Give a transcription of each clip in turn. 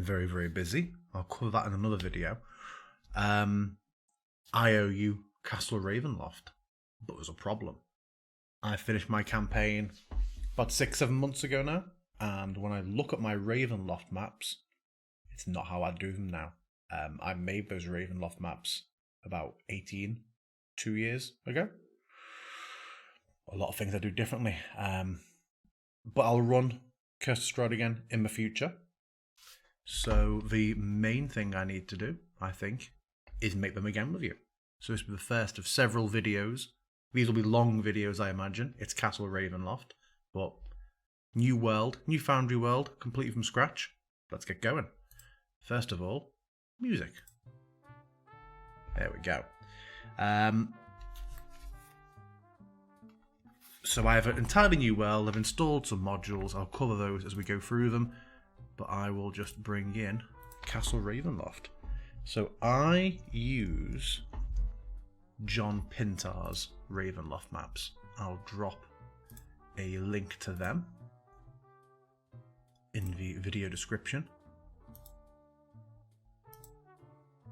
very, very busy. I'll cover that in another video. I owe you Castle Ravenloft, but there's a problem. I finished my campaign about 6-7 months ago now, and when I look at my Ravenloft maps, it's not how I do them now. I made those Ravenloft maps about 2 years ago. A lot of things I do differently. But I'll run Curse of Strahd again in the future. So the main thing I need to do, I think, is make them again with you. So this will be the first of several videos. These will be long videos, I imagine. It's Castle Ravenloft, but new world, new Foundry world, completely from scratch. Let's get going. First of all, music. There we go. So I have an entirely new world. I've installed some modules. I'll cover those as we go through them. But I will just bring in Castle Ravenloft. So I use John Pintar's Ravenloft maps. I'll drop a link to them in the video description.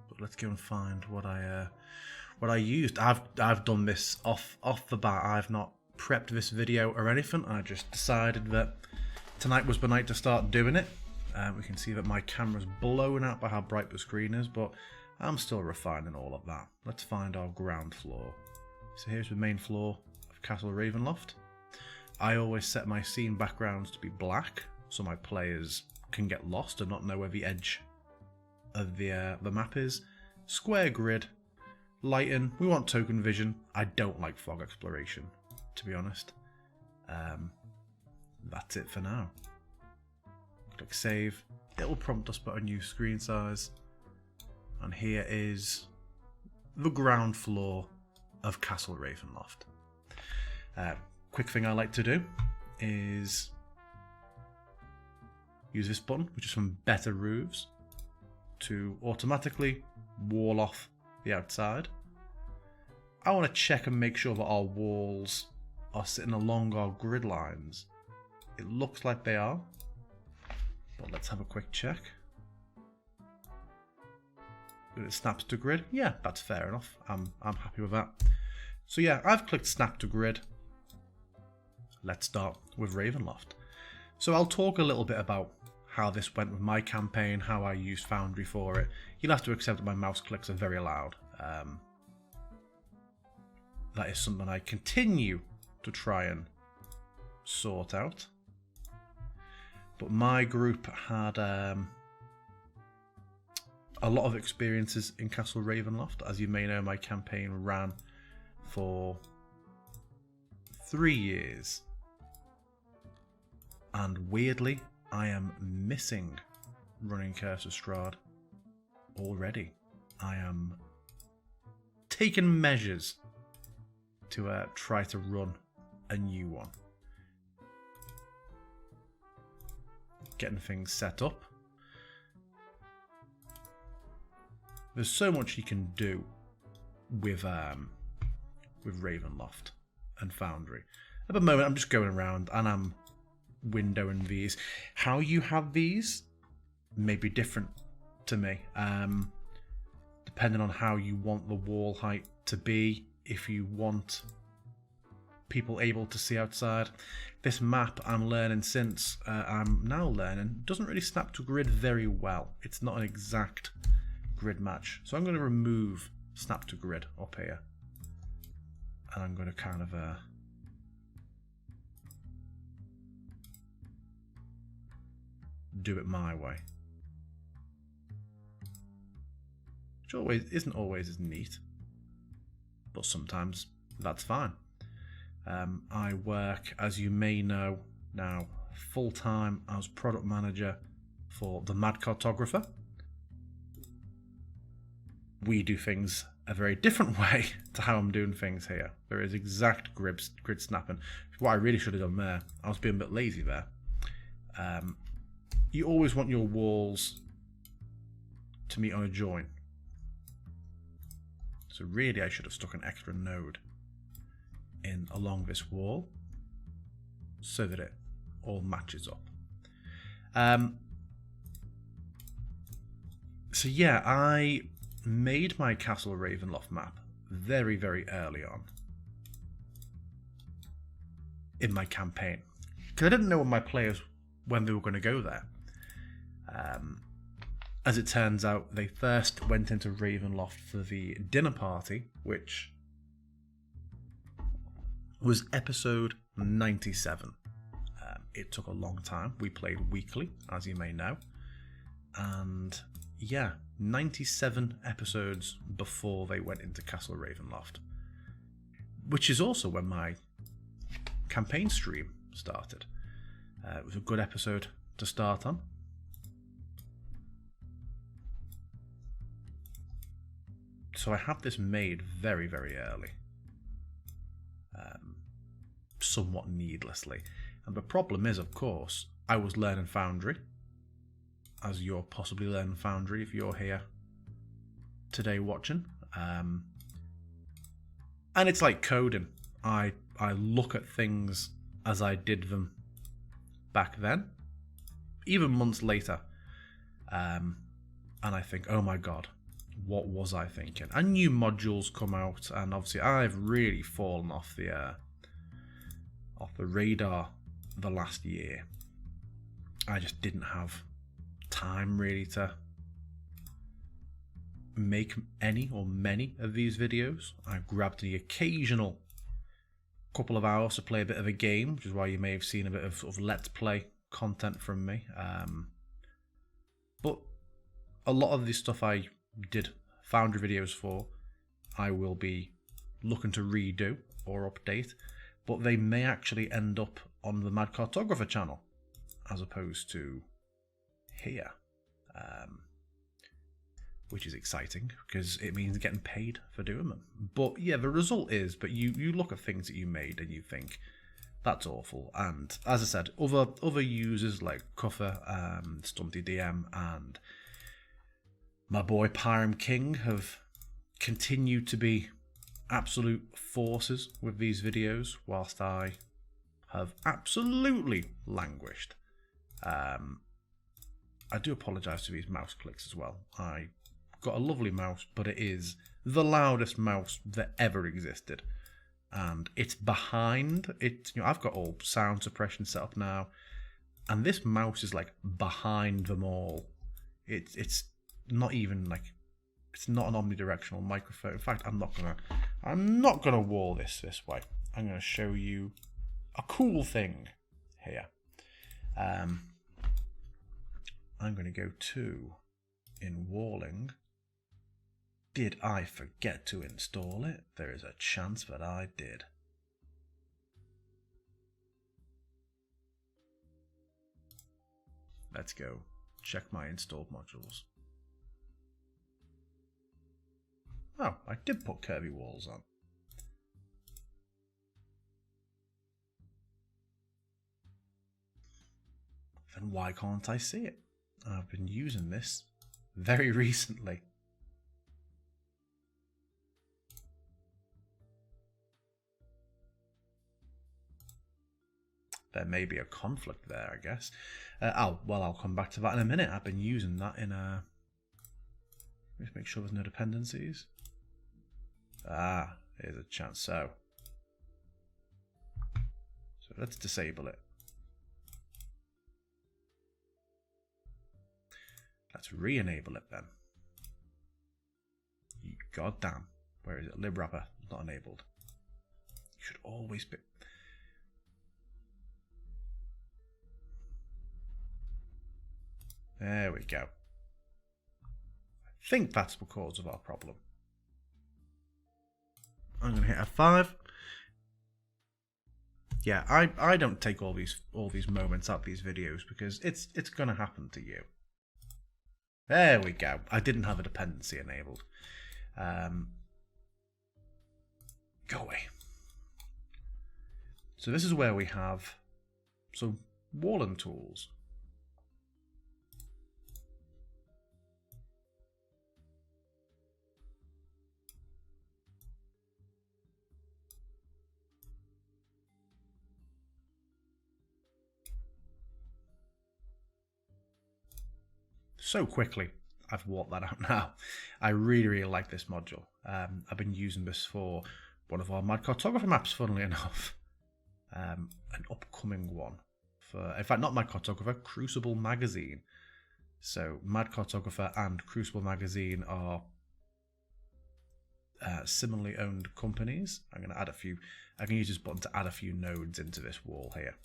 But let's go and find what I used. I've done this off the bat. I've not prepped this video or anything. I just decided that tonight was the night to start doing it. We can see that my camera's blown out by how bright the screen is, but I'm still refining all of that. Let's find our ground floor. So here's the main floor of Castle Ravenloft. I always set my scene backgrounds to be black, so my players can get lost and not know where the edge of the map is. Square grid, lighting. We want token vision. I don't like fog exploration, to be honest. That's it for now. Click save. It will prompt us for a new screen size. And here is the ground floor of Castle Ravenloft. Quick thing I like to do is use this button, which is from Better Roofs, to automatically wall off the outside. I want to check and make sure that our walls are sitting along our grid lines. It looks like they are, but let's have a quick check. It snaps to grid. Yeah, that's fair enough. I'm happy with that. So yeah, I've clicked snap to grid. Let's start with Ravenloft. So I'll talk a little bit about how this went with my campaign, how I used Foundry for it. You'll have to accept that my mouse clicks are very loud. That is something I continue to try and sort out. But my group had a lot of experiences in Castle Ravenloft. As you may know, my campaign ran for 3 years. And weirdly, I am missing running Curse of Strahd already. I am taking measures to try to run a new one. Getting things set up. There's so much you can do with Ravenloft and Foundry. At the moment, I'm just going around and I'm windowing these. How you have these may be different to me, depending on how you want the wall height to be. If you want people able to see outside. This map I'm learning since I'm now learning doesn't really snap to grid very well. It's not an exact grid match. So I'm going to remove snap to grid up here. And I'm going to kind of do it my way. Which isn't always as neat. But sometimes that's fine. I work, as you may know now, full-time as product manager for the Mad Cartographer. We do things a very different way to how I'm doing things here. There is exact grid snapping. What I really should have done there, I was being a bit lazy there. You always want your walls to meet on a join. So really I should have stuck an extra node in along this wall so that it all matches up. So yeah, I made my Castle Ravenloft map very, very early on in my campaign, because I didn't know my players when they were going to go there. As it turns out, they first went into Ravenloft for the dinner party, which was episode 97. It took a long time. We played weekly, as you may know. And yeah, 97 episodes before they went into Castle Ravenloft, which is also when my campaign stream started. It was a good episode to start on. So I had this made very, very early. Somewhat needlessly. And the problem is, of course, I was learning Foundry, as you're possibly learning Foundry if you're here today watching. And it's like coding. I look at things as I did them back then, even months later, and I think, oh my god, what was I thinking? And new modules come out, and obviously I've really fallen off the radar the last year. I just didn't have time really to make any or many of these videos. I grabbed the occasional couple of hours to play a bit of a game, which is why you may have seen a bit of sort of let's play content from me. But a lot of the stuff I did Foundry videos for, I will be looking to redo or update, but they may actually end up on the Mad Cartographer channel as opposed to here, which is exciting because it means getting paid for doing them. But yeah, the result is, but you look at things that you made and you think that's awful. And as I said, other users like Cuffer, Stunty DM, and my boy Pyram King have continued to be absolute forces with these videos, whilst I have absolutely languished. I do apologise for these mouse clicks as well. I got a lovely mouse, but it is the loudest mouse that ever existed, and it's behind it. You know, I've got all sound suppression set up now, and this mouse is like behind them all. It's not even like, it's not an omnidirectional microphone. In fact, I'm not gonna wall this way. I'm gonna show you a cool thing here. I'm gonna go to in walling. Did I forget to install it? There is a chance that I did. Let's go check my installed modules. Oh, I did put curvy walls on. Then why can't I see it? I've been using this very recently. There may be a conflict there, I guess. I'll come back to that in a minute. I've been using that in a... Let's make sure there's no dependencies. Here's a chance. So let's disable it. Let's re-enable it then. Goddamn. Where is it? LibWrapper not enabled. You should always be... There we go. I think that's the cause of our problem. I'm going to hit F5. Yeah, I don't take all these moments out of these videos because it's going to happen to you. There we go. I didn't have a dependency enabled. Go away. So this is where we have some walling tools. So quickly. I've warped that out now. I really, really like this module. I've been using this for one of our Mad Cartographer maps, funnily enough. An upcoming one. In fact, not Mad Cartographer, Crucible Magazine. So Mad Cartographer and Crucible Magazine are similarly owned companies. I'm going to add a few. I can use this button to add a few nodes into this wall here.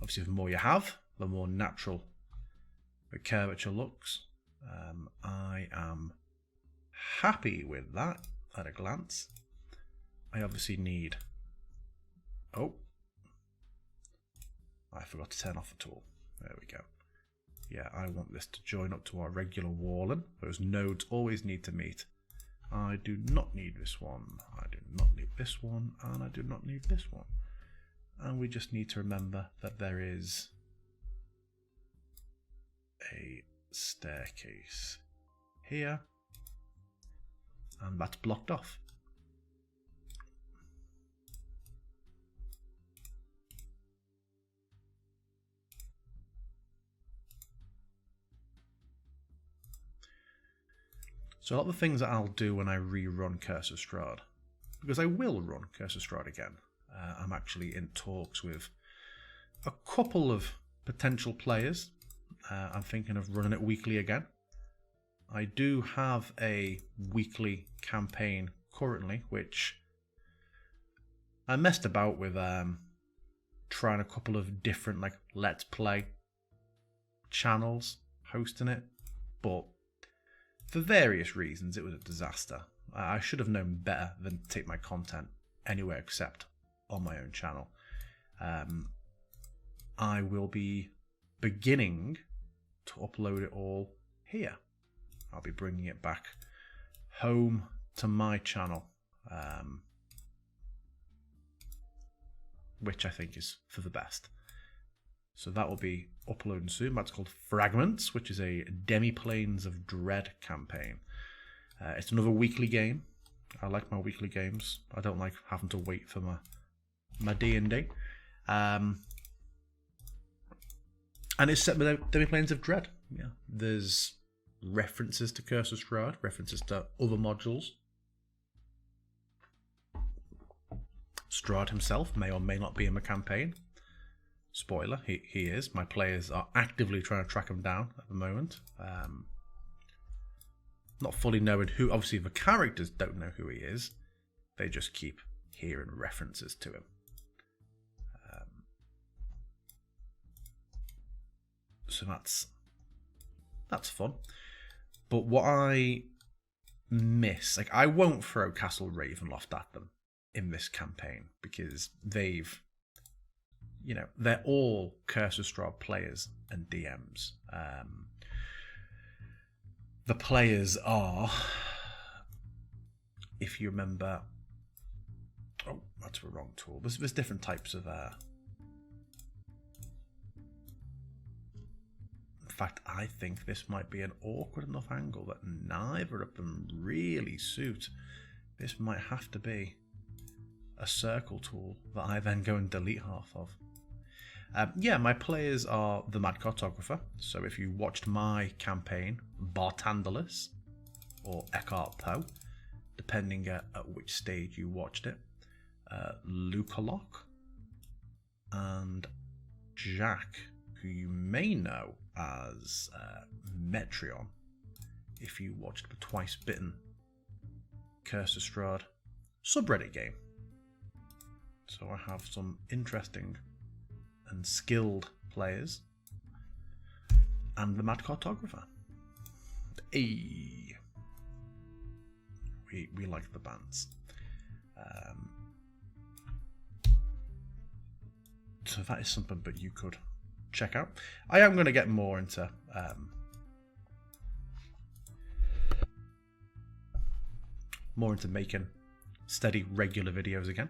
Obviously, the more you have, the more natural the curvature looks. I am happy with that at a glance. I obviously need... Oh, I forgot to turn off the tool. There we go. Yeah, I want this to join up to our regular walling. Those nodes always need to meet. I do not need this one. I do not need this one. And I do not need this one. And we just need to remember that there is a staircase here. And that's blocked off. So a lot of the things that I'll do when I rerun Curse of Strahd, because I will run Curse of Strahd again. I'm actually in talks with a couple of potential players. I'm thinking of running it weekly again. I do have a weekly campaign currently, which I messed about with trying a couple of different Let's Play channels hosting it, but for various reasons, it was a disaster. I should have known better than to take my content anywhere except on my own channel. I will be beginning to upload it all here. I'll be bringing it back home to my channel, which I think is for the best. So that will be uploading soon. That's called Fragments, which is a Demi-Planes of Dread campaign. It's another weekly game. I like my weekly games. I don't like having to wait for my D&D. And it's set with Demi-Planes of Dread. Yeah, there's references to Curse of Strahd, references to other modules. Strahd himself may or may not be in the campaign. Spoiler, he is. My players are actively trying to track him down at the moment. Not fully knowing who, obviously the characters don't know who he is. They just keep hearing references to him. So that's fun. But what I miss, I won't throw Castle Ravenloft at them in this campaign because they're all Curse of Strahd players and DMs. The players are, if you remember, oh, that's the wrong tool. There's different types of. In fact, I think this might be an awkward enough angle that neither of them really suit. This might have to be a circle tool that I then go and delete half of. Yeah, my players are the Mad Cartographer. So if you watched my campaign, Bartandalis or Eckhart Poe, depending at which stage you watched it, Lucalock, and Jack, who you may know as Metreon if you watched the Twice Bitten Curse of Strahd subreddit game. So I have some interesting and skilled players, and the Mad Cartographer. Hey, we like the bands. So that is something that you could check out. I am going to get more into making steady, regular videos again.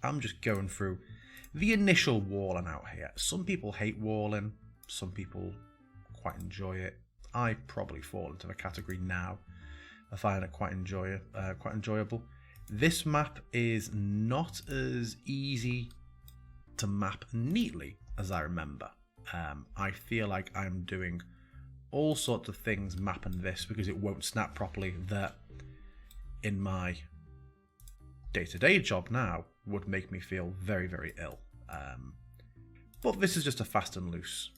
I'm just going through the initial walling out here. Some people hate walling, some people quite enjoy it. I probably fall into the category now. I find it quite enjoyable. This map is not as easy to map neatly as I remember. I feel like I'm doing all sorts of things mapping this because it won't snap properly that in my day-to-day job now would make me feel very, very ill. But this is just a fast and loose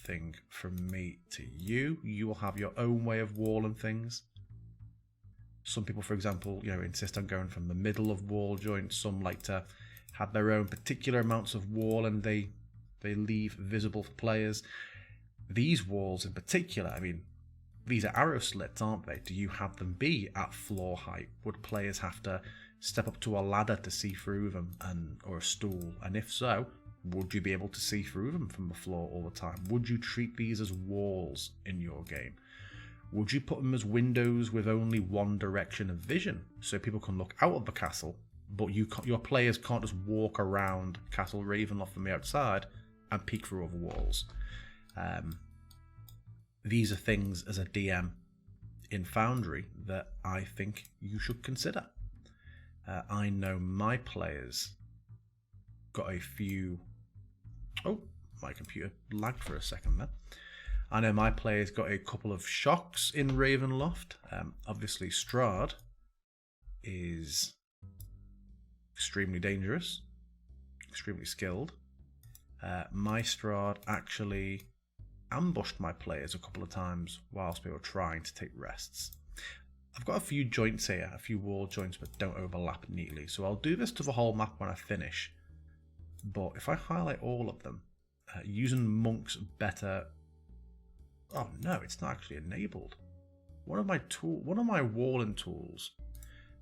thing from me to you. You will have your own way of walling things. Some people, for example, insist on going from the middle of wall joints. Some like to have their own particular amounts of wall and they leave visible for players. These walls in particular, I mean, these are arrow slits, aren't they? Do you have them be at floor height? Would players have to step up to a ladder to see through them, or a stool? And if so, would you be able to see through them from the floor all the time? Would you treat these as walls in your game? Would you put them as windows with only one direction of vision, so people can look out of the castle, but your players can't just walk around Castle Ravenloft from the outside and peek through other walls? These are things as a DM in Foundry that I think you should consider. I know my players got a few... Oh, my computer lagged for a second there. I know my players got a couple of shocks in Ravenloft. Obviously, Strahd is extremely dangerous, extremely skilled. My Strahd actually ambushed my players a couple of times whilst we were trying to take rests. I've got a few joints here, a few wall joints, but don't overlap neatly. So I'll do this to the whole map when I finish. But if I highlight all of them, using monks better... Oh no, it's not actually enabled. One of my walling tools,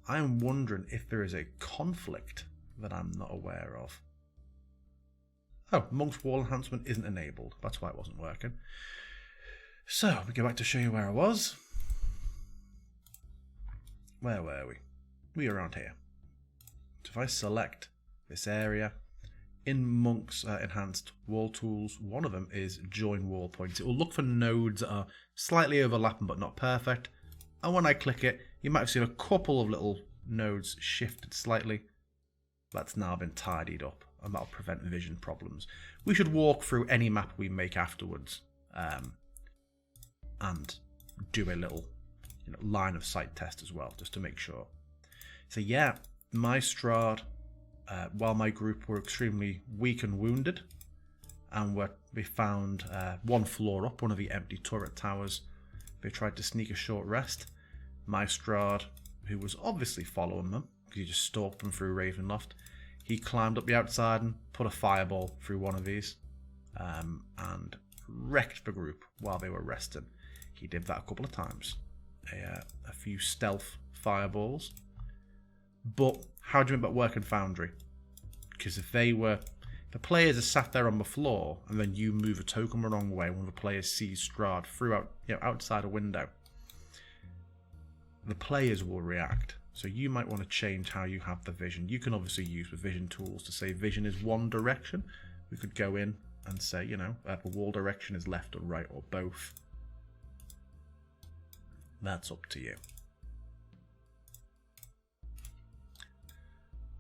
I am wondering if there is a conflict that I'm not aware of. Oh, Monk's Wall Enhancement isn't enabled. That's why it wasn't working. So, we go back to show you where I was. Where were we? We were around here. So if I select this area, in Monk's Enhanced Wall Tools, one of them is Join Wall Points. It will look for nodes that are slightly overlapping but not perfect. And when I click it, you might have seen a couple of little nodes shifted slightly. That's now been tidied up, and that'll prevent vision problems. We should walk through any map we make afterwards and do a little line of sight test as well, just to make sure. So yeah, my Strahd, while my group were extremely weak and wounded, and we found one floor up, one of the empty turret towers, they tried to sneak a short rest. My Strahd, who was obviously following them, because he just stalked them through Ravenloft, he climbed up the outside and put a fireball through one of these and wrecked the group while they were resting. He did that a couple of times. A few stealth fireballs. But how do you remember working Foundry? Because if the players are sat there on the floor and then you move a token the wrong way, one of the players sees Strahd outside a window, the players will react. So you might want to change how you have the vision. You can obviously use the vision tools to say vision is one direction. We could go in and say, the wall direction is left or right or both. That's up to you.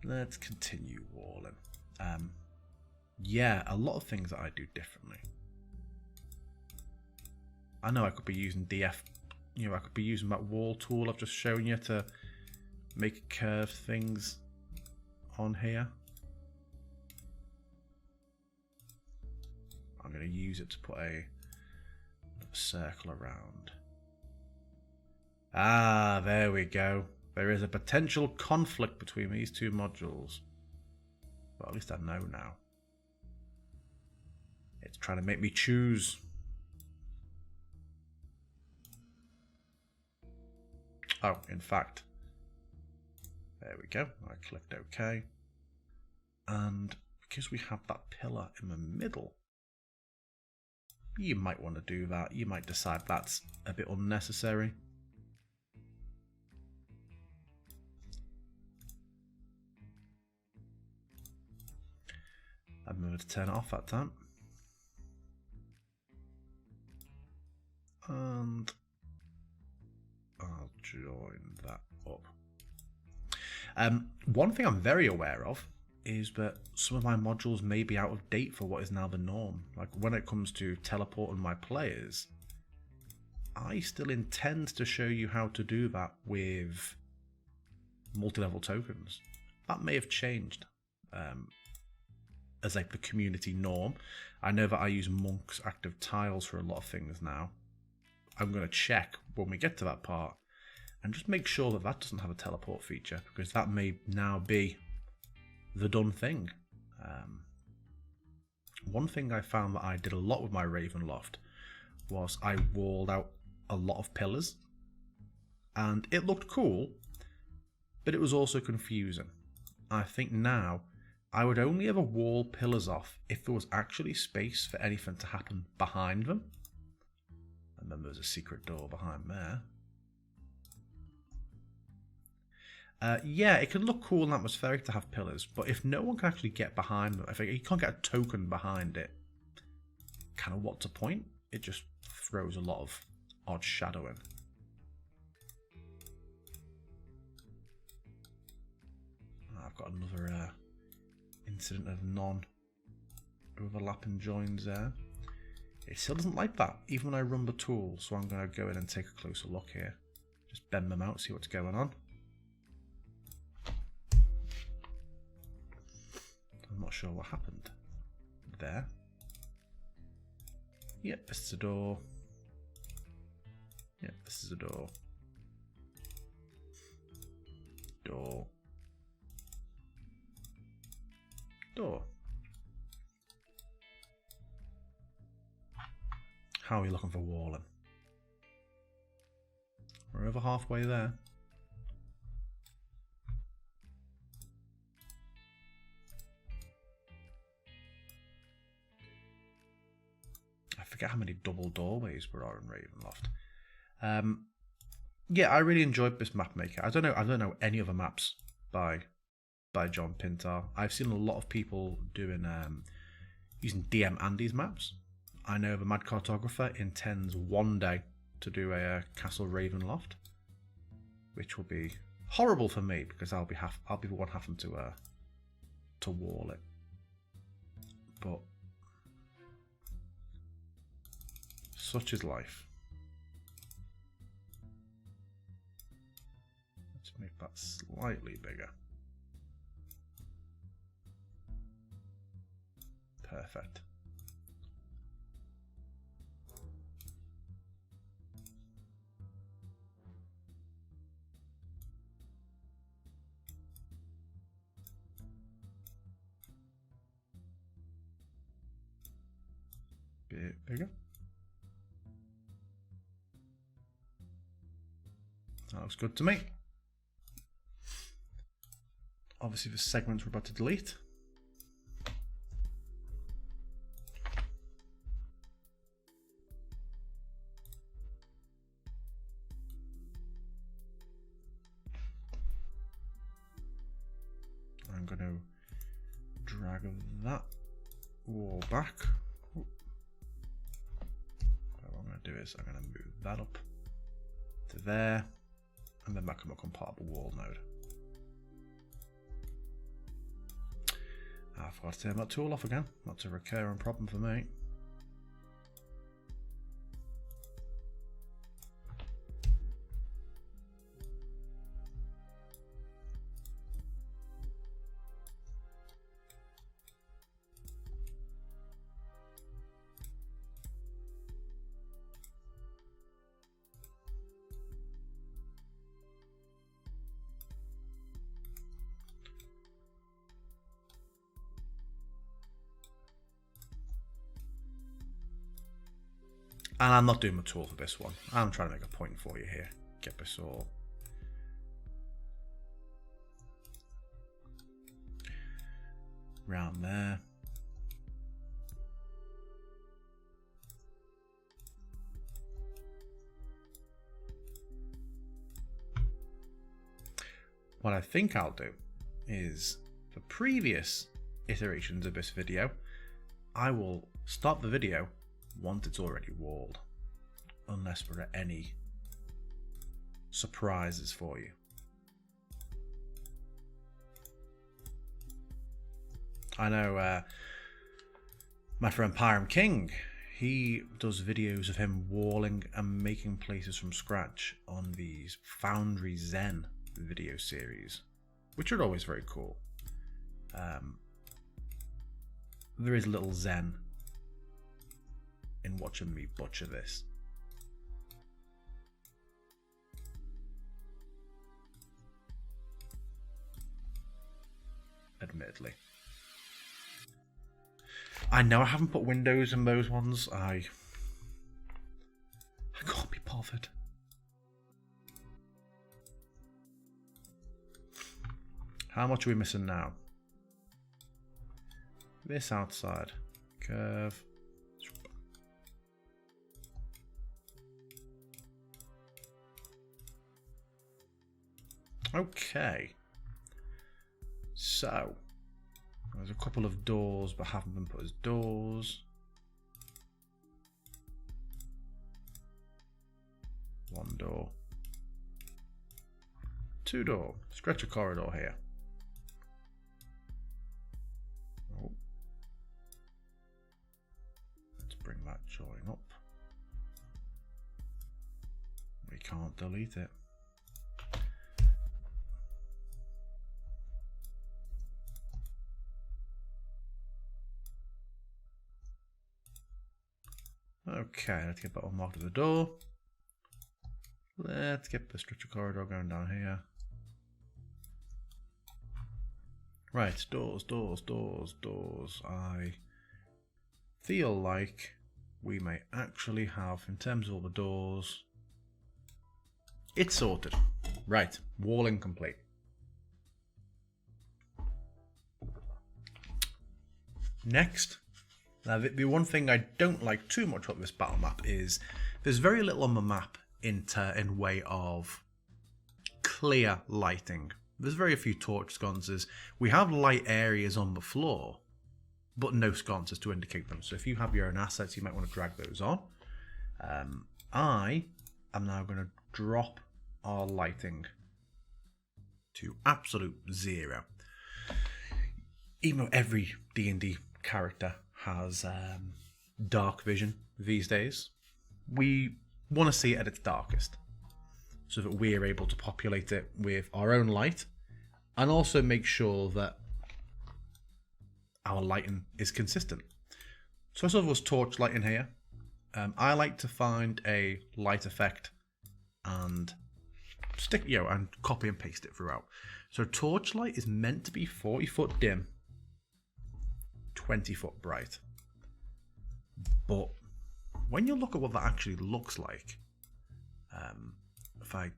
Let's continue walling. Yeah, a lot of things that I do differently. I know I could be using DF, I could be using that wall tool I've just shown you to make curved things on here. I'm going to use it to put a circle around. Ah, there we go. There is a potential conflict between these two modules. Well, at least I know now. It's trying to make me choose. Oh, in fact, there we go. I clicked OK. And because we have that pillar in the middle, you might want to do that. You might decide that's a bit unnecessary. I'm going to turn it off that time. And I'll join that up. One thing I'm very aware of is that some of my modules may be out of date for what is now the norm. Like when it comes to teleporting my players, I still intend to show you how to do that with multi-level tokens. That may have changed as like the community norm. I know that I use Monk's active tiles for a lot of things now. I'm going to check when we get to that part and just make sure that that doesn't have a teleport feature, because that may now be the done thing. One thing I found that I did a lot with my Ravenloft was I walled out a lot of pillars, and it looked cool, but it was also confusing. I think now I would only ever wall pillars off if there was actually space for anything to happen behind them. And then there's a secret door behind there. Yeah, it can look cool and atmospheric to have pillars, but if no one can actually get behind them, if you can't get a token behind it, kind of what's the point? It just throws a lot of odd shadowing. I've got another incident of non-overlapping joins there. It still doesn't like that, even when I run the tool, so I'm going to go in and take a closer look here. Just bend them out, see what's going on. I'm not sure what happened there. Yep, this is a door. Yep, this is a door. Door. Door. How are we looking for walling? We're over halfway there. I forget how many double doorways there are in Ravenloft. Yeah, I really enjoyed this map maker. I don't know any other maps by John Pintar. I've seen a lot of people doing using DM Andy's maps. I know the Mad Cartographer intends one day to do a Castle Ravenloft, which will be horrible for me because I'll be the one having to wall it. But such is life. Let's make that slightly bigger. Perfect. Bit bigger. That looks good to me. Obviously the segments we're about to delete. I'm going to drag that wall back. What I'm going to do is I'm going to move that up to there, and then back on my compatible wall node. I forgot to turn that tool off again. That's a recurring problem for me. And I'm not doing my tool for this one. I'm trying to make a point for you here. Get this all round there. What I think I'll do is, for previous iterations of this video, I will stop the video once it's already walled, unless there are any surprises for you. I know my friend Pyram King, he does videos of him walling and making places from scratch on these Foundry Zen video series, which are always very cool. There is a little zen in watching me butcher this. Admittedly. I know I haven't put windows in those ones. I can't be bothered. How much are we missing now? This outside. Curve. Okay. So, there's a couple of doors but haven't been put as doors. One door. Two door. Stretch a corridor here. Oh. Let's bring that join up. We can't delete it. Okay, let's get that one marked at the door. Let's get the stretcher corridor going down here. Right, doors, doors, doors, doors. I feel like we may actually have, in terms of all the doors, it's sorted. Right, walling complete. Next. Now, the one thing I don't like too much about this battle map is there's very little on the map in way of clear lighting. There's very few torch sconces. We have light areas on the floor, but no sconces to indicate them. So if you have your own assets, you might want to drag those on. I am now going to drop our lighting to absolute 0. Even though every D&D character has dark vision these days, we want to see it at its darkest so that we're able to populate it with our own light and also make sure that our lighting is consistent. So I sort of was torch lighting here. I like to find a light effect and stick, and copy and paste it throughout. So torchlight is meant to be 40 foot dim, 20 foot bright. But when you look at what that actually looks like, if I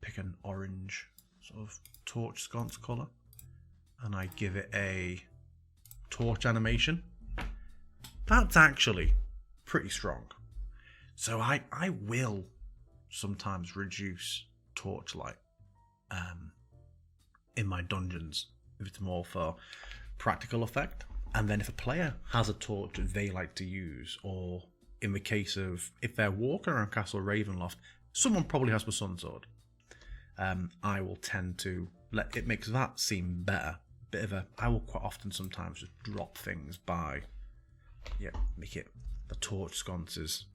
pick an orange sort of torch sconce colour and I give it a torch animation, that's actually pretty strong. So I will sometimes reduce torchlight in my dungeons if it's more for practical effect. And then if a player has a torch that they like to use, or in the case of if they're walking around Castle Ravenloft, someone probably has the Sun Sword. I will tend to let it makes that seem better. I will quite often sometimes just drop things by, make it the torch sconces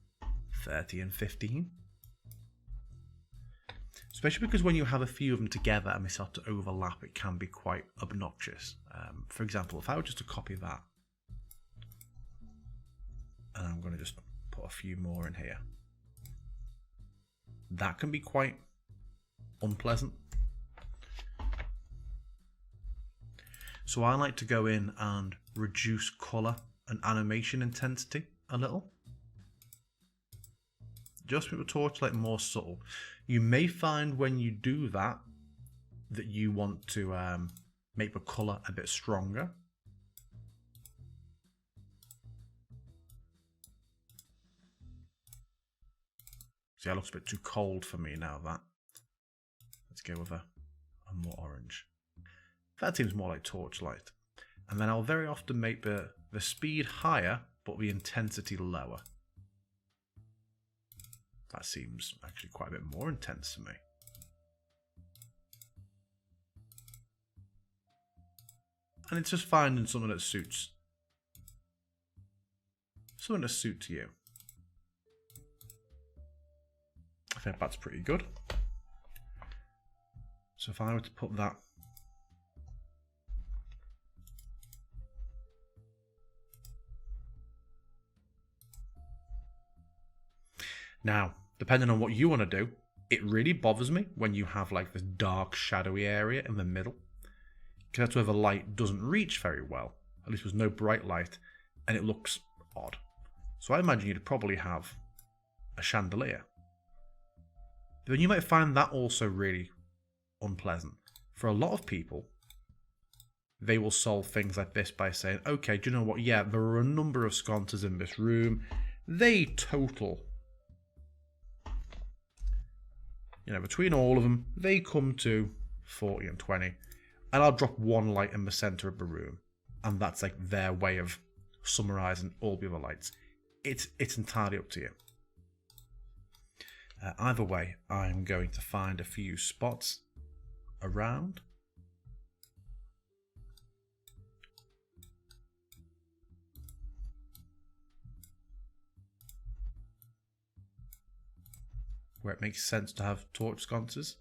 30 and 15. Especially because when you have a few of them together and they start to overlap, it can be quite obnoxious. For example, if I were just to copy that, and I'm going to just put a few more in here, that can be quite unpleasant. So I like to go in and reduce colour and animation intensity a little. Just with the torchlight more subtle. You may find when you do that that you want to make the colour a bit stronger. See, that looks a bit too cold for me now, that. Let's go with a more orange. That seems more like torchlight. And then I'll very often make the speed higher, but the intensity lower. That seems actually quite a bit more intense to me. And it's just finding something that suits. Something that suits you. I think that's pretty good. So if I were to put that now, depending on what you want to do, it really bothers me when you have like this dark, shadowy area in the middle. Because that's where the light doesn't reach very well. At least there's no bright light, and it looks odd. So I imagine you'd probably have a chandelier. But then you might find that also really unpleasant. For a lot of people, they will solve things like this by saying, okay, do you know what? Yeah, there are a number of sconces in this room. They total, between all of them, they come to 40 and 20. And I'll drop one light in the center of the room. And that's like their way of summarizing all the other lights. It's entirely up to you. Either way, I'm going to find a few spots around. Where it makes sense to have torch sconces.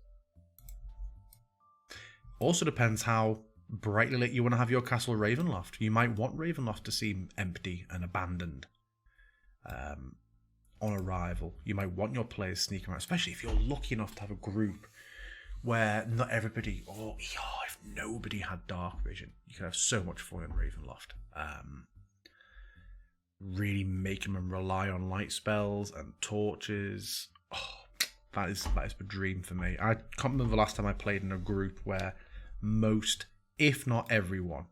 Also depends how brightly lit you want to have your Castle Ravenloft. You might want Ravenloft to seem empty and abandoned on arrival. You might want your players sneaking around, especially if you're lucky enough to have a group where not everybody, if nobody had dark vision, you could have so much fun in Ravenloft. Really making them rely on light spells and torches. That is the dream for me. I can't remember the last time I played in a group where most, if not everyone,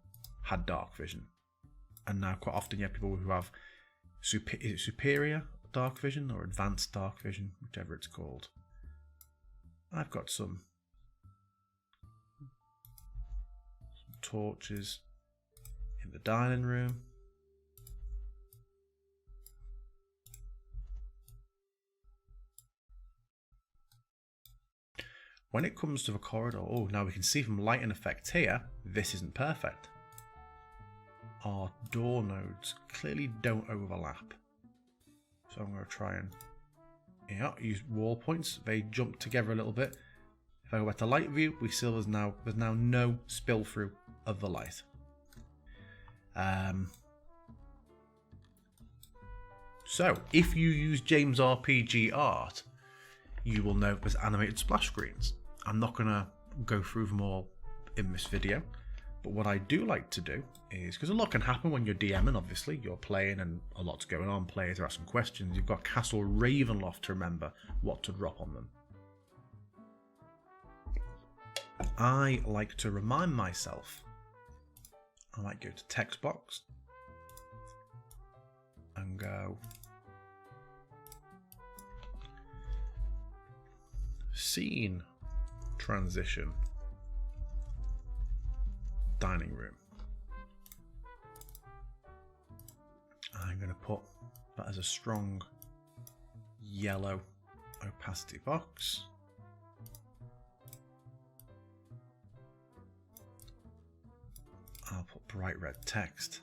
had dark vision. And now quite often you have people who have superior dark vision or advanced dark vision, whichever it's called. I've got some torches in the dining room. When it comes to the corridor, now we can see from lighting effects here, this isn't perfect. Our door nodes clearly don't overlap. So I'm going to try and use wall points. They jump together a little bit. If I go back to light view, we see there's now no spill through of the light. So if you use James RPG art, you will know there's animated splash screens. I'm not going to go through them all in this video, but what I do like to do is, because a lot can happen when you're DMing, obviously, you're playing and a lot's going on, players are asking questions, you've got Castle Ravenloft to remember what to drop on them. I like to remind myself, I might go to text box and go scene transition dining room. I'm going to put that as a strong yellow opacity box. I'll put bright red text.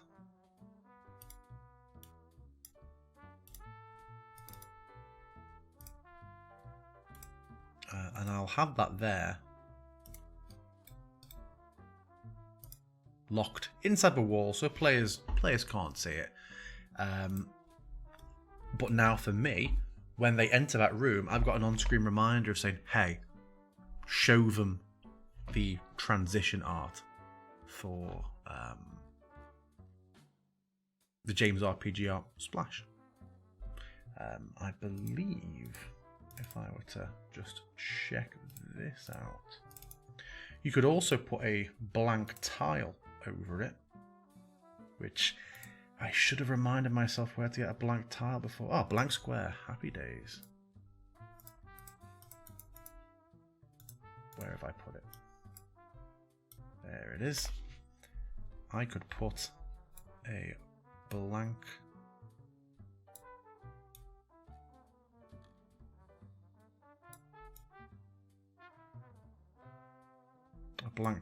And I'll have that there locked inside the wall so players can't see it. But now for me, when they enter that room, I've got an on-screen reminder of saying, hey, show them the transition art for the James RPG art splash. I believe if I were to just check this out, you could also put a blank tile over it, which I should have reminded myself where to get a blank tile before. Oh, blank square. Happy days. Where have I put it? There it is. I could put a blank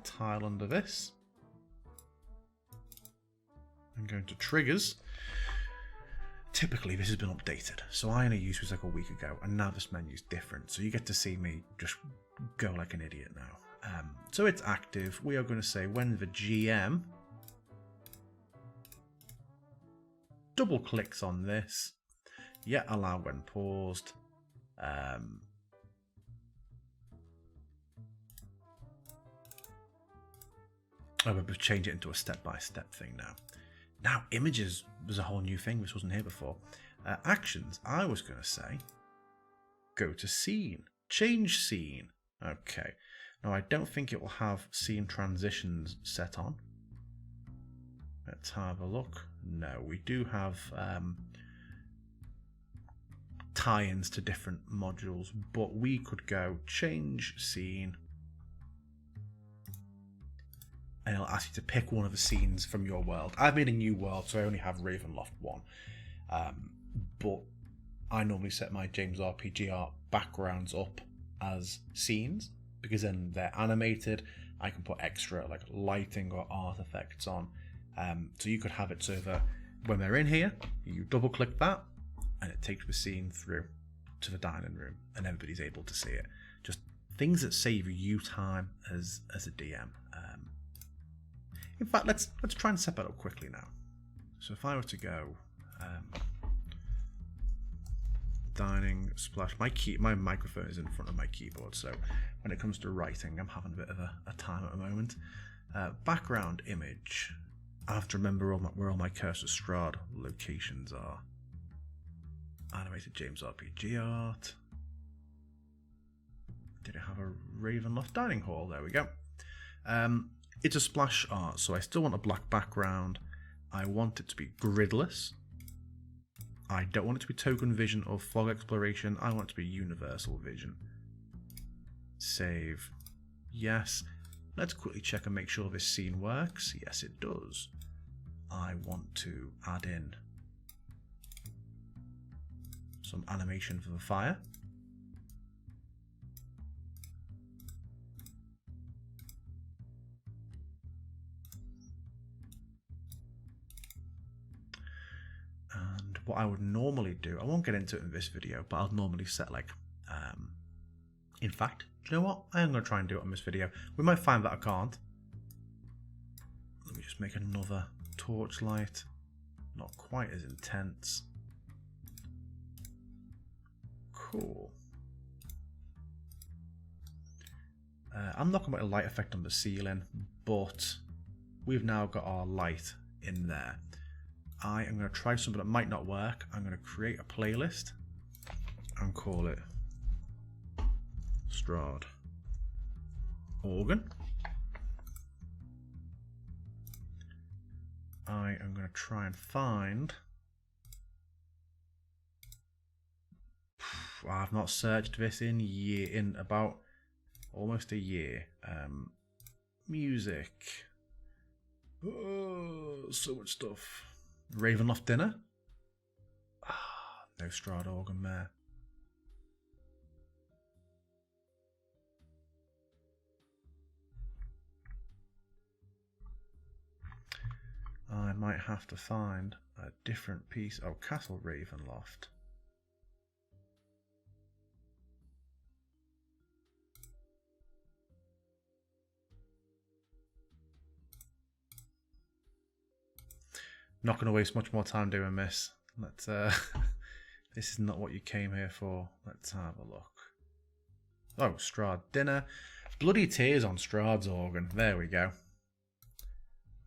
tile under this. going to triggers. Typically this has been updated, so I only used this like a week ago, and now this menu is different, so you get to see me just go like an idiot now. So it's active. We are going to say when the GM double clicks on this, yeah, allow when paused. We've changed it into a step-by-step thing now. Now, images was a whole new thing. This wasn't here before. Actions, I was going to say, go to scene, change scene. Okay. Now, I don't think it will have scene transitions set on. Let's have a look. No, we do have tie-ins to different modules, but we could go change scene, and it'll ask you to pick one of the scenes from your world. I've made a new world, so I only have Ravenloft 1. But I normally set my James RPG art backgrounds up as scenes, because then they're animated. I can put extra like lighting or art effects on. So you could have it so that when they're in here, you double click that, and it takes the scene through to the dining room, and everybody's able to see it. Just things that save you time as a DM. In fact, let's try and set that up quickly now. So if I were to go dining splash, my microphone is in front of my keyboard, so when it comes to writing, I'm having a bit of a time at the moment. Background image. I have to remember where all my Curse of Strahd locations are. Animated James RPG art. Did it have a Ravenloft dining hall? There we go. It's a splash art, so I still want a black background. I want it to be gridless. I don't want it to be token vision or fog exploration. I want it to be universal vision. Save. Yes. Let's quickly check and make sure this scene works. Yes, it does. I want to add in some animation for the fire. And what I would normally do, I won't get into it in this video, but I'll normally set like, in fact, do you know what? I am going to try and do it on this video. We might find that I can't. Let me just make another torchlight. Not quite as intense. Cool. I'm not going to put a light effect on the ceiling, but we've now got our light in there. I am going to try something that might not work. I'm going to create a playlist and call it Strahd Organ. I am going to try and find... I've not searched this in about almost a year. Music. Oh, so much stuff. Ravenloft dinner. No Strahd organ there. I might have to find a different piece. Oh, Castle Ravenloft. Not going to waste much more time doing this. Let's. This is not what you came here for. Let's have a look. Oh, Strahd dinner. Bloody tears on Strahd's organ. There we go.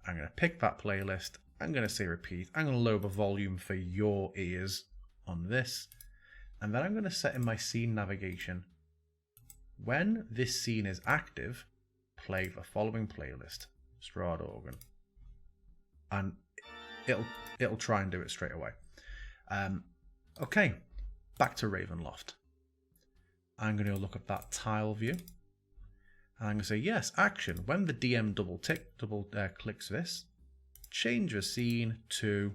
I'm going to pick that playlist. I'm going to say repeat. I'm going to lower the volume for your ears on this. And then I'm going to set in my scene navigation. When this scene is active, play the following playlist. Strahd organ. And it'll try and do it straight away. Okay, back to Ravenloft. I'm going to look at that tile view. And I'm going to say, yes, action. When the DM double clicks this, change the scene to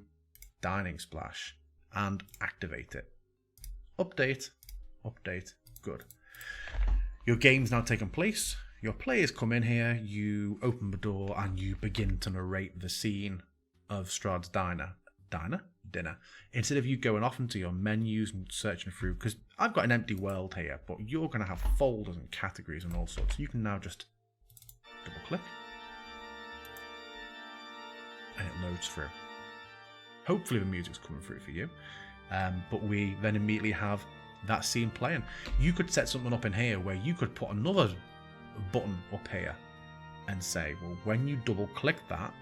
dining splash and activate it. Update, update, good. Your game's now taken place. Your players come in here, you open the door and you begin to narrate the scene of Strahd's dinner, instead of you going off into your menus and searching through, because I've got an empty world here, but you're going to have folders and categories and all sorts. You can now just double click and it loads through. Hopefully the music's coming through for you, but we then immediately have that scene playing. You could set something up in here where you could put another button up here and say, well, when you double click that,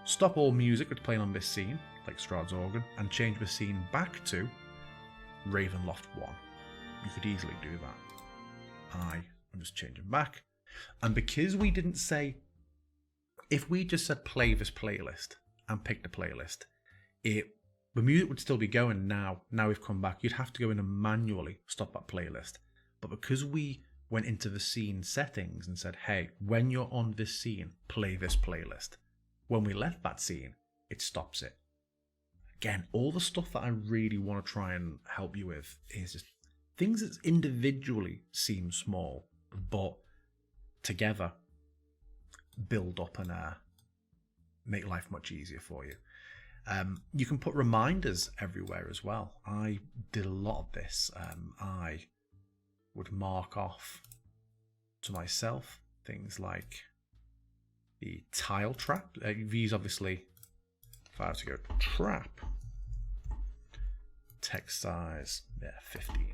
stop all music that's playing on this scene, like Strahd's organ, and change the scene back to Ravenloft 1. You could easily do that. I'm just changing back. And because we didn't say, if we just said play this playlist and pick the playlist, the music would still be going now. Now we've come back. You'd have to go in and manually stop that playlist. But because we went into the scene settings and said, hey, when you're on this scene, play this playlist. When we left that scene, it stops it. Again, all the stuff that I really want to try and help you with is just things that individually seem small, but together build up and make life much easier for you. You can put reminders everywhere as well. I did a lot of this. I would mark off to myself things like the tile trap. These obviously, if I have to go trap, text size, 15.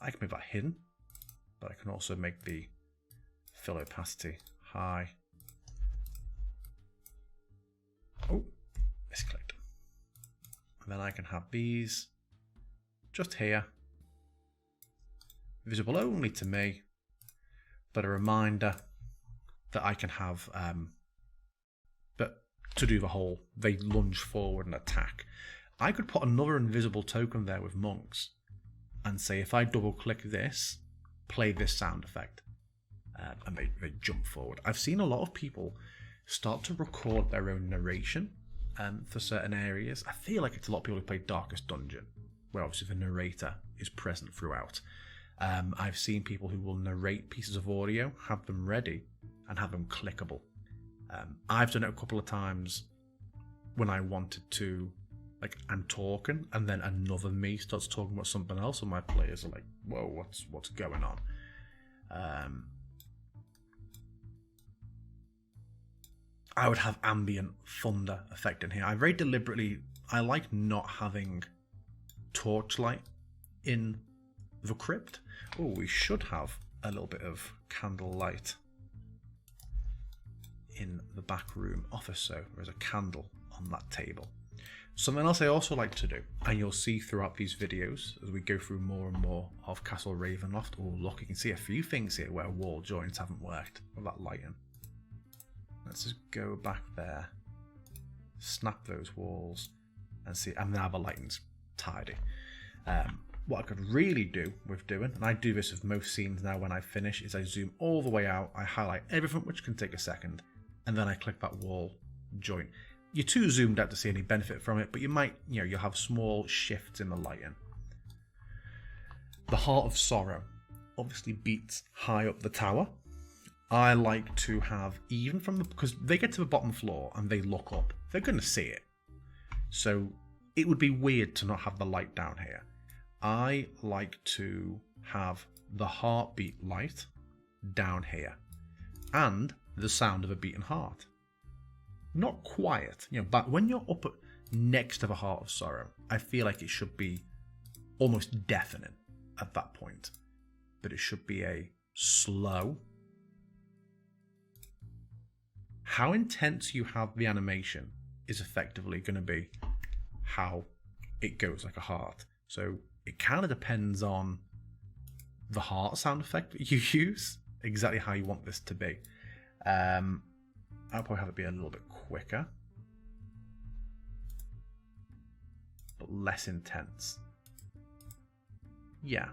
I can make that hidden, but I can also make the fill opacity high. Oh, misclicked. And then I can have these just here, visible only to me, but a reminder that I can have, but to do the whole, they lunge forward and attack. I could put another invisible token there with monks and say, if I double click this, play this sound effect, and they jump forward. I've seen a lot of people start to record their own narration for certain areas. I feel like it's a lot of people who play Darkest Dungeon, where obviously the narrator is present throughout. I've seen people who will narrate pieces of audio, have them ready, and have them clickable. I've done it a couple of times when I wanted to, like, I'm talking, and then another me starts talking about something else, and my players are like, whoa, what's going on? I would have ambient thunder effect in here. I very deliberately, I like not having torchlight in the crypt. Oh, we should have a little bit of candlelight in the back room office, so there's a candle on that table. Something else I also like to do, and you'll see throughout these videos as we go through more and more of Castle Ravenloft. Oh look, you can see a few things here where wall joints haven't worked with that lighting. Let's just go back there, snap those walls, and see, and now the lighting's tidy. What I could really do with doing, and I do this with most scenes now when I finish, is I zoom all the way out, I highlight everything, which can take a second, and then I click that wall joint. You're too zoomed out to see any benefit from it, but you might, you'll have small shifts in the lighting. The Heart of Sorrow obviously beats high up the tower. I like to have, even from the, because they get to the bottom floor and they look up, they're going to see it. So it would be weird to not have the light down here. I like to have the heartbeat light down here and the sound of a beating heart. Not quiet, but when you're up next to the Heart of Sorrow, I feel like it should be almost deafening at that point. But it should be a slow. How intense you have the animation is effectively going to be how it goes like a heart. So it kind of depends on the heart sound effect that you use, exactly how you want this to be. I'll probably have it be a little bit quicker, but less intense. Yeah.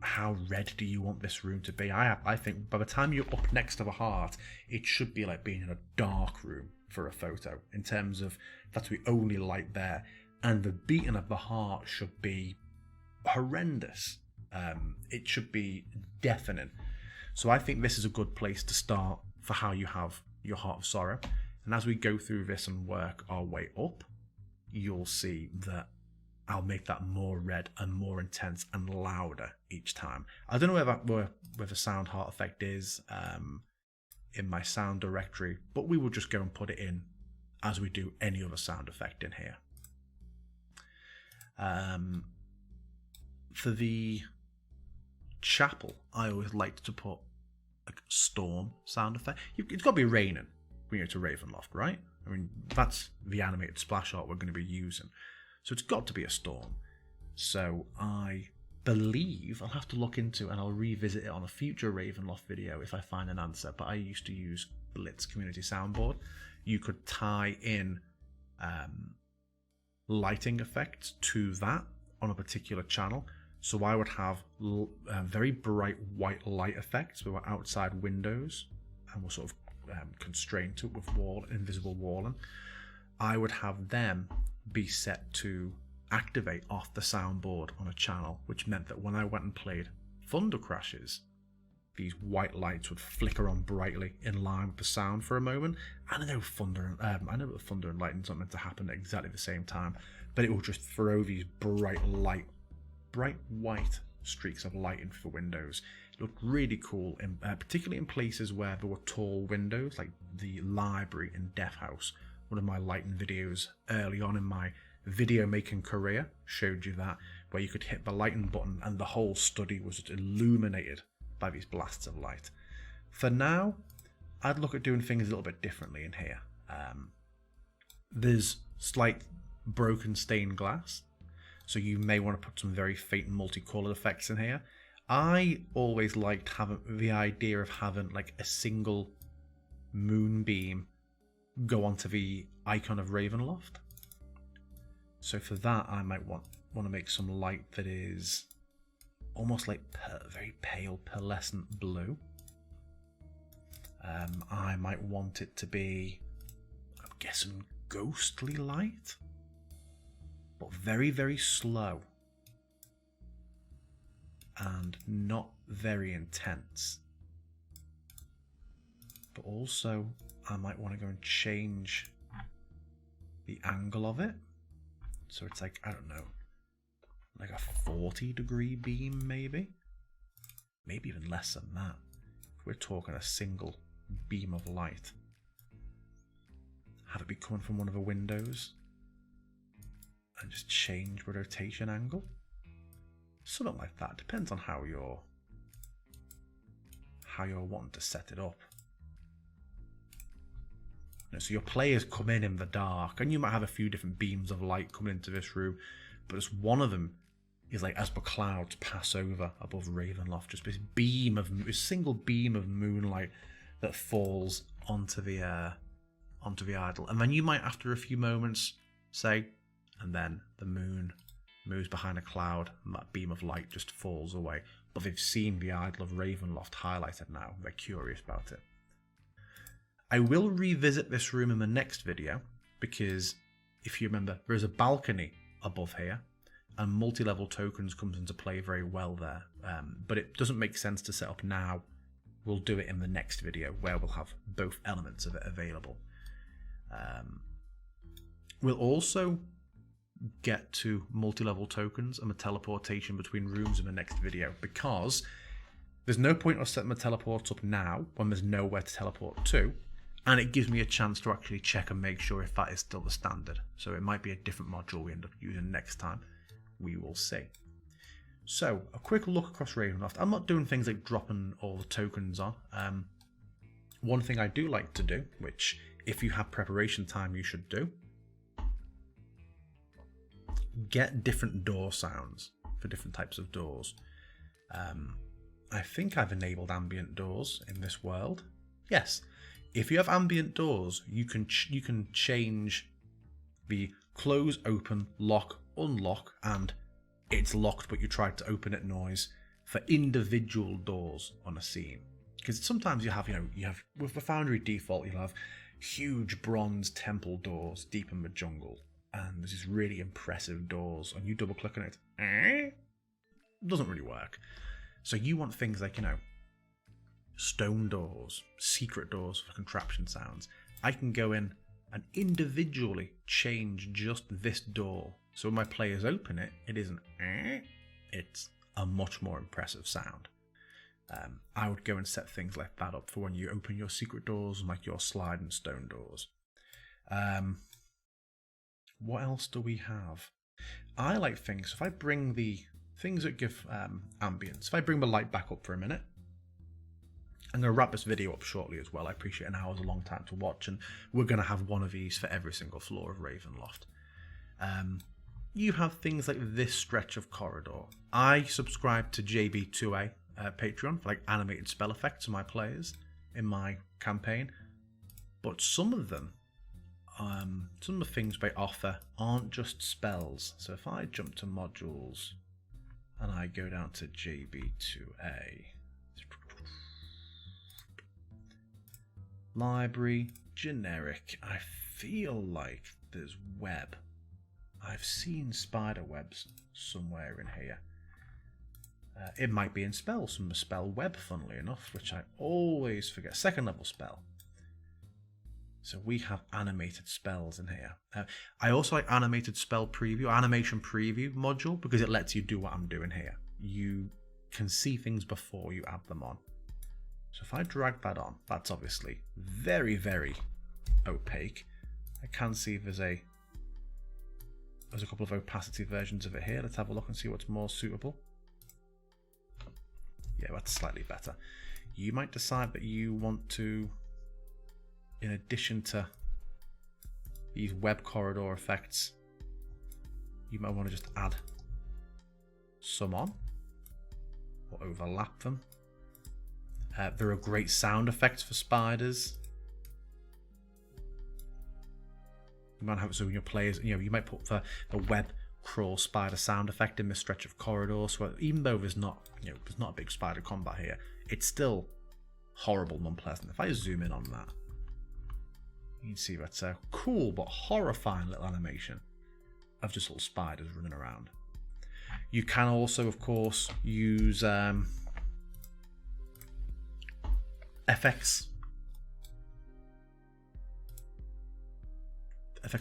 How red do you want this room to be? I think by the time you're up next to the heart, it should be like being in a dark room for a photo, in terms of that's the only light there, and the beating of the heart should be horrendous. It should be deafening. So I think this is a good place to start for how you have your Heart of Sorrow. And as we go through this and work our way up, you'll see that I'll make that more red and more intense and louder each time. I don't know where the sound heart effect is in my sound directory, but we will just go and put it in as we do any other sound effect in here. For the chapel, I always like to put like a storm sound effect. It's got to be raining when you go to Ravenloft, right? I mean, that's the animated splash art we're going to be using. So it's got to be a storm. So I believe I'll have to look into, and I'll revisit it on a future Ravenloft video if I find an answer, but I used to use Blitz Community Soundboard. You could tie in lighting effects to that on a particular channel. So I would have very bright white light effects with outside windows, and we're sort of constrained to it with invisible walling. I would have them be set to activate off the soundboard on a channel, which meant that when I went and played Thunder Crashes, these white lights would flicker on brightly in line with the sound for a moment. And I know thunder and lightning's not meant to happen at exactly the same time, but it will just throw these bright white streaks of light into the windows. It looked really cool, particularly in places where there were tall windows, like the library in Death House. One of my lighting videos early on in my video making career showed you that, where you could hit the lighting button and the whole study was illuminated by these blasts of light. For now, I'd look at doing things a little bit differently in here. There's slight broken stained glass, so you may want to put some very faint multicolored effects in here. I always liked having the idea of having like a single moonbeam go onto the icon of Ravenloft. So for that, I might want to make some light that is almost like very pale pearlescent blue. I might want it to be, I'm guessing, ghostly light, but very, very slow and not very intense. But also, I might want to go and change the angle of it. So it's like, I don't know, like a 40-degree beam maybe? Maybe even less than that. If we're talking a single beam of light. Have it be coming from one of the windows. And just change the rotation angle. Something like that. Depends on how you're wanting to set it up. So your players come in the dark, and you might have a few different beams of light coming into this room, but just one of them is like as the clouds pass over above Ravenloft, just this single beam of moonlight that falls onto the idol, and then you might, after a few moments, say, and then the moon moves behind a cloud, and that beam of light just falls away. But they've seen the idol of Ravenloft highlighted now; they're curious about it. I will revisit this room in the next video, because if you remember, there's a balcony above here, and multi-level tokens comes into play very well there. But it doesn't make sense to set up now. We'll do it in the next video, where we'll have both elements of it available. We'll also get to multi-level tokens and the teleportation between rooms in the next video, because there's no point of setting the teleports up now when there's nowhere to teleport to. And it gives me a chance to actually check and make sure if that is still the standard. So it might be a different module we end up using next time. We will see. So, a quick look across Ravenloft. I'm not doing things like dropping all the tokens on. One thing I do like to do, which if you have preparation time you should do, get different door sounds for different types of doors. I think I've enabled ambient doors in this world. Yes. If you have ambient doors, you can change the close, open, lock, unlock, and it's locked but you tried to open it noise for individual doors on a scene. Because sometimes you have with the Foundry default, you'll have huge bronze temple doors deep in the jungle, and there's these really impressive doors, and you double click on it, it doesn't really work. So you want things like, stone doors, secret doors for contraption sounds. I can go in and individually change just this door. So when my players open it, it isn't it's a much more impressive sound. I would go and set things like that up for when you open your secret doors and like your sliding stone doors. What else do we have? I like things. So if I bring the things that give ambience, if I bring the light back up for a minute, I'm going to wrap this video up shortly as well. I appreciate an hour is a long time to watch, and we're going to have one of these for every single floor of Ravenloft. You have things like this stretch of corridor. I subscribe to JB2A Patreon for like animated spell effects for my players in my campaign, but some of them, some of the things they offer aren't just spells. So if I jump to modules and I go down to JB2A, library, generic, I feel like there's web. I've seen spider webs somewhere in here. It might be in spells, from the spell web, funnily enough, which I always forget. Second level spell. So we have animated spells in here. I also like animated spell preview, animation preview module, because it lets you do what I'm doing here. You can see things before you add them on. So if I drag that on, that's obviously very, very opaque. I can see there's a couple of opacity versions of it here. Let's have a look and see what's more suitable. Yeah, that's slightly better. You might decide that you want to, in addition to these web corridor effects, you might want to just add some on or overlap them. There are great sound effects for spiders. You might have it so your players, you might put the web crawl spider sound effect in this stretch of corridor. So even though there's not, there's not a big spider combat here, it's still horrible and unpleasant. If I zoom in on that, you can see that's a cool but horrifying little animation of just little spiders running around. You can also, of course, use FX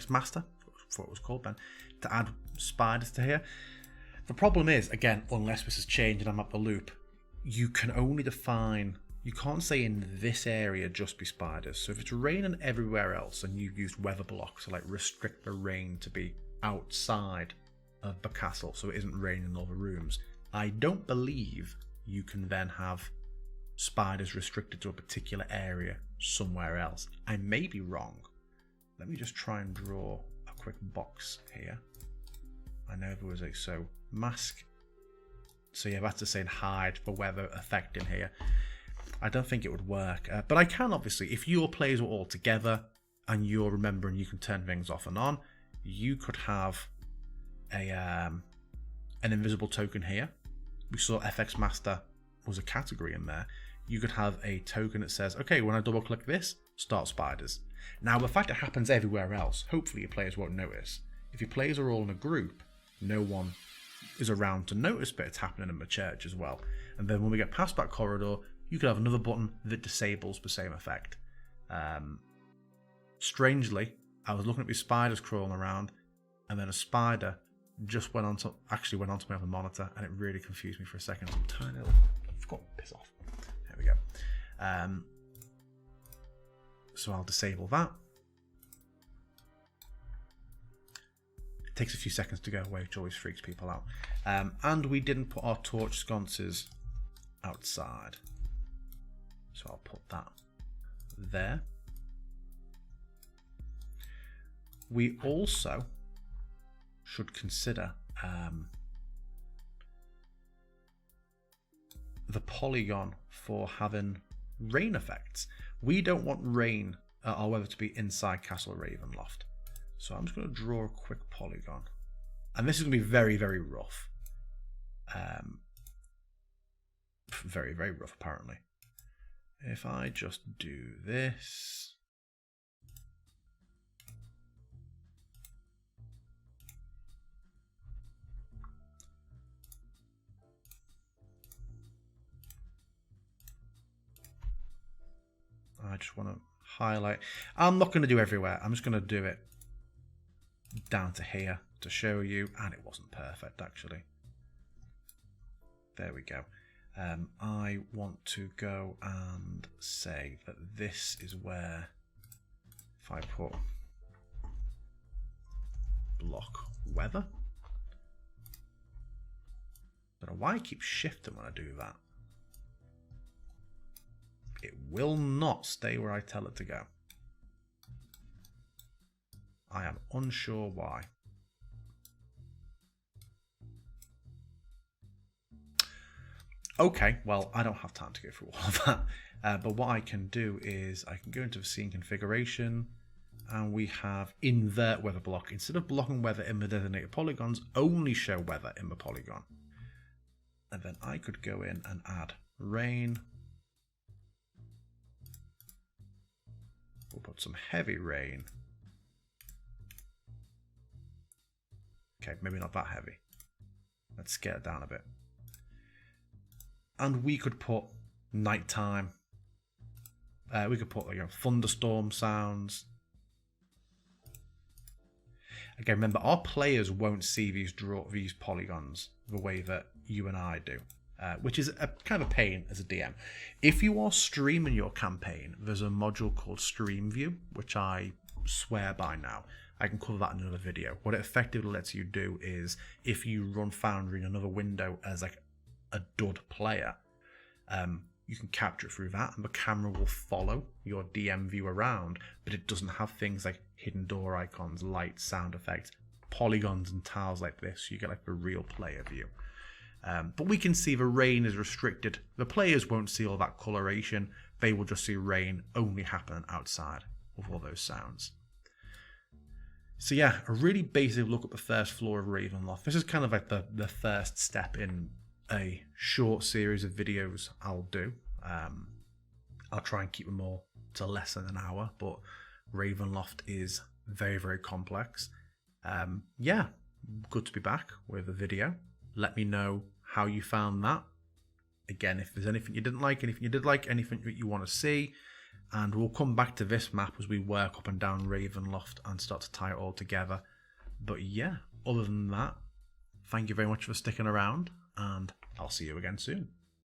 Master, that's what it was called then, to add spiders to here. The problem is, again, unless this has changed and I'm up the loop, you can only define, you can't say in this area just be spiders. So if it's raining everywhere else and you've used weather blocks to like restrict the rain to be outside of the castle so it isn't raining in all the rooms, I don't believe you can then have spiders restricted to a particular area somewhere else. I may be wrong. Let me just try and draw a quick box here. I know there was so mask. So yeah, that's the same hide for weather effect in here. I don't think it would work, but I can obviously, if your players were all together and you're remembering you can turn things off and on, you could have an invisible token here. We saw FX Master was a category in there. You could have a token that says, okay, when I double click this, start spiders. Now, the fact it happens everywhere else, hopefully your players won't notice. If your players are all in a group, no one is around to notice, but it's happening in the church as well. And then when we get past that corridor, you could have another button that disables the same effect. Strangely, I was looking at these spiders crawling around, and then a spider just went onto my other monitor, and it really confused me for a second. I'm tiny little, I've got to piss off. There we go. So I'll disable that. It takes a few seconds to go away, which always freaks people out. And we didn't put our torch sconces outside. So I'll put that there. We also should consider the polygon for having rain effects. We don't want rain or weather to be inside Castle Ravenloft. So I'm just going to draw a quick polygon. And this is going to be very, very rough. Very, very rough, apparently. If I just do this. just want to highlight. I'm not going to do everywhere. I'm just going to do it down to here to show you, and it wasn't perfect actually. There we go. I want to go and say that this is where, if I put block weather, I don't know why I keep shifting when I do that. It will not stay where I tell it to go. I am unsure why. Okay, well, I don't have time to go through all of that. But what I can do is I can go into the scene configuration, and we have invert weather block. Instead of blocking weather in the designated polygons, only show weather in the polygon. And then I could go in and add rain. We'll put some heavy rain. Okay, maybe not that heavy. Let's scale it down a bit. And we could put nighttime. We could put thunderstorm sounds. Again, remember, our players won't see these polygons the way that you and I do, which is a kind of pain as a DM. If you are streaming your campaign, there's a module called Stream View, which I swear by now. I can cover that in another video. What it effectively lets you do is, if you run Foundry in another window as like a dud player, you can capture it through that, and the camera will follow your DM view around, but it doesn't have things like hidden door icons, lights, sound effects, polygons and tiles like this. So you get like the real player view. But we can see the rain is restricted. The players won't see all that coloration. They will just see rain only happening outside with all those sounds. So yeah, a really basic look at the first floor of Ravenloft. This is kind of like the first step in a short series of videos I'll do. I'll try and keep them all to less than an hour, but Ravenloft is very, very complex. Yeah, good to be back with a video. Let me know how you found that. Again, if there's anything you didn't like, anything you did like, anything that you want to see, and we'll come back to this map as we work up and down Ravenloft and start to tie it all together. But yeah, other than that, thank you very much for sticking around, and I'll see you again soon.